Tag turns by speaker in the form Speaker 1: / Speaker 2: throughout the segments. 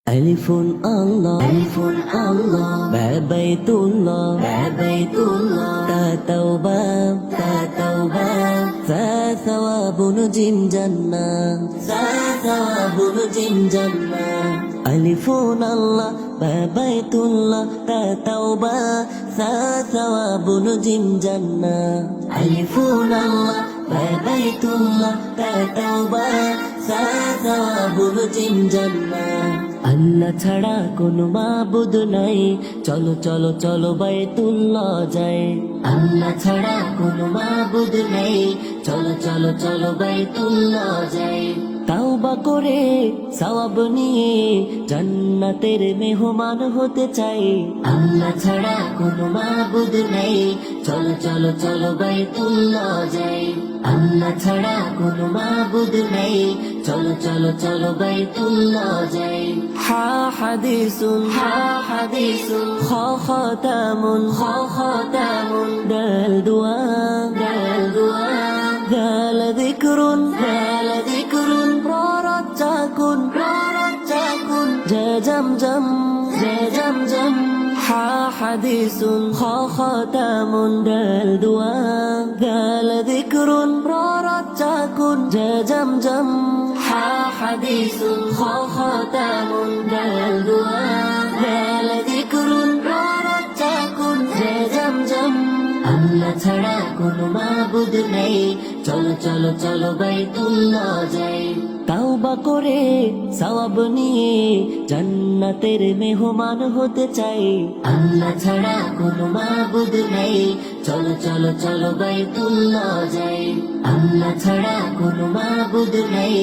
Speaker 1: Alifun Allah, Alifun Allah, Ba Baitullah, Ba Baitullah, Ta Tawbah, Ta Tawbah, Sa Thawabun Jim Jannah, Sa Thawabun Jim Jannah. Alifun Allah, Ba Baitullah, Ta Tawbah, Sa Thawabun Jim Jannah. Alifun Allah, Ba Baitullah, Ta Tawbah, Sa Thawabun Jim Jannah. আল্লাহ ছাড়া কোনো মাবুদ নাই, চলো চলো চলো বাইতুল্লাহ যাই। আল্লাহ ছাড়া কোনো মাবুদ নাই, চলো চলো চলো বাইতুল্লাহ যাই। তাওবা করে সওয়াব নিয়ে জান্নাতের মেহমান হতে চাই। আল্লাহ ছাড়া কোনো মাবুদ নাই, চলো চলো চলো বাইতুল্লাহ যাই। আল্লাহ ছাড়া কোনো মাবুদ নাই, চলো চলো চলো বাইতুল্লাহ যাই। হা হাদিসুন, হা হাদিসুন, খ খতামুন, খ খতামুন, দাল দুআ, দাল দুআ, দাল যিকরুন, দাল যিকরুন, প্ররজ্জাকুন, প্ররজ্জাকুন, জা জামজাম, জা জামজাম। হা হাদিসুন, খ খতামুন, দাল দুআ, দাল যিকরুন, প্ররজ্জাকুন, জা জামজাম। হা হাদিসুন, খ খতামুন, দাল দুআ, দাল যিকরুন, প্ররজ্জাকুন, জা জামজাম। আল্লাহ ছাড়া কোনো মাবুদ নেই, চলো চলো চলো বাইতুল্লাহ যাই। তাওবা করে সওয়াব নিয়ে জান্নাতের মেহমান হতে চাই। আল্লাহ ছাড়া কোনো মাবুদ নেই, চলো চলো চলো বাইতুল্লাহ যাই। আল্লাহ ছাড়া কোনো মাবুদ নেই,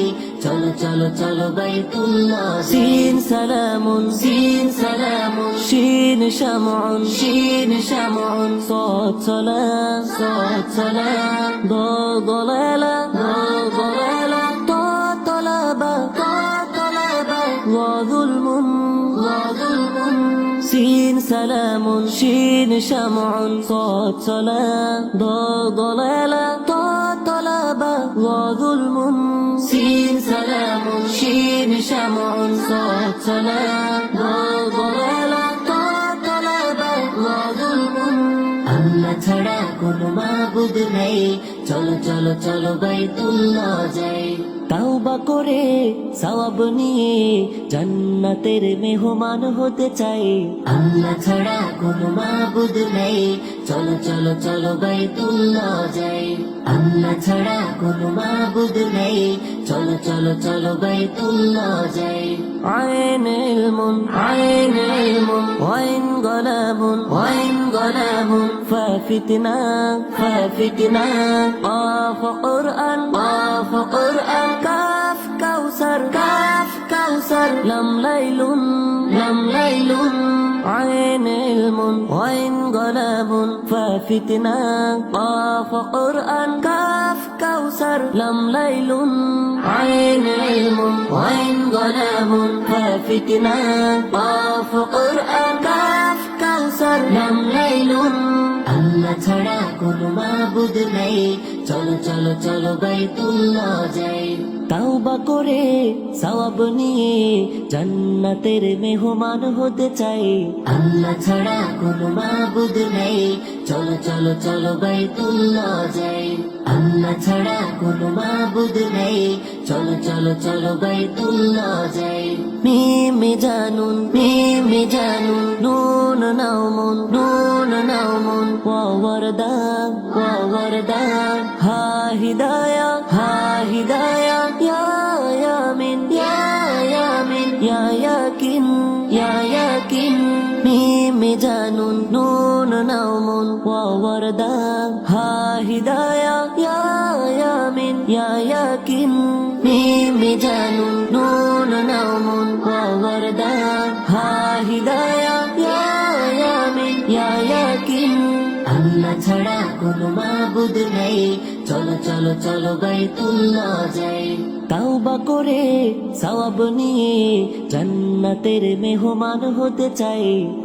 Speaker 1: চলো চলো চলো বাইতুল্লাহ। সিন সালামুন, সিন সালামুন, শিন শামউন, শিন শামউন, সাদ সালাম, সাদ সালাম, দাল দালালা, দাল দালালা, তা তালাবা, তা তালাবা, ওয়া যুলমুন, ওয়া যুলমুন। সিন সালামুন, শিন শামউন, সাদ সালাম, দাল দালালা, তা তালাবা, ওয়া যুলমুন। সিন সালামুন, শিন শামউন, সাদ সালাম, দাল দালালা, তা তালাবা, ওয়া যুলমুন। আল্লাহ ছাড়া কোনো মাবুদ নেই, চলো চলো চলো বাইতুল্লাহ যাই। তাওবা করে সওয়াব নিয়ে জান্নাতের মেহমান হতে চাই। আল্লাহ ছাড়া কোনো মাবুদ নেই, চলো চলো চলো বাইতুল্লাহ যাই। আল্লাহ ছাড়া কোনো মাবুদ নেই, চলো চলো চলো বাইতুল্লাহ যাই। আইন ইলমুন, আইন ইলমুন, ওয়াইন গলাবুন, ওয়াইন গলাবুন, ফাফিতনা, ফাফিতনা, কাফ কুরআন, কাফ কুরআন, কাফ কাউসার, কাফ কাউসার, লাম লাইলুন, লাম লাইলুন। আইন ইলমুন, ওয়াইন গলাবুন, ফাফিতনা, কাফ কুরআন, কাফ কাউসার, লাম লাইলুন। আইন ইলমুন, ওয়াইন গলাবুন, ফাফিতনা, কাফ কুরআন, কাফ কাউসার, লাম লাইলুন। আল্লাহ ছাড়া কোনো মাবুদ নেই, চলো চলো চলো বাইতুল্লাহ যাই। তাওবা করে সওয়াব নিয়ে জান্নাতের মেহমান হতে চাই। আল্লাহ ছাড়া কোনো মাবুদ নেই, চলো চলো চলো বাইতুল্লাহ যাই। আল্লাহ ছাড়া কোনো মাবুদ নেই, চলো চলো চলো বাইতুল্লাহ যাই। মিমে জানুন, মিমে জানুন, নুন নাউমুন, নুন নাউমুন, ওয়া ওয়ারদা, ওয়া ওয়ারদা, হা হিদায়া, হা হিদায়া, ইয়া ইয়ামিন, ইয়া ইয়ামিন, ইয়া ইয়াকিন, ইয়া ইয়াকিন। মিমে জানুন, নুন নাউমুন, ওয়া ওয়ারদা, হা হিদায়া, ইয়া ইয়ামিন, ইয়া ইয়াকিন। মিমে জানুন, নুন নাউমুন, ওয়া ওয়ারদা, হা হিদায়া, ইয়া ইয়ামিন, ইয়া ইয়াকিন। আল্লাহ ছাড়া কোনো মাবুদ নেই, চলো চলো চলো বাইতুল্লাহ যাই তাওবা করে সওয়াব নিয়ে জান্নাতের মেহমান হতে চাই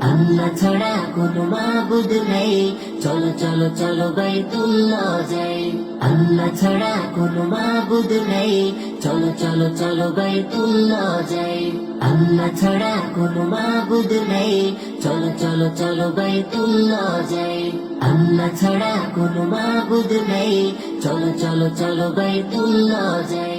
Speaker 1: আল্লাহ ছাড়া কোনো মাবুদ নেই চলো চলো চলো বাইতুল্লাহ যাই আল্লাহ ছাড়া কোনো মাবুদ নেই চলো চলো চলো বাইতুল্লাহ যাই আল্লাহ ছাড়া কোনো মাবুদ নেই চলো চলো চলো বাইতুল্লাহ যাই আল্লাহ ছাড়া কোনো মাবুদ নেই চলো চলো চলো বাইতুল্লাহ যাই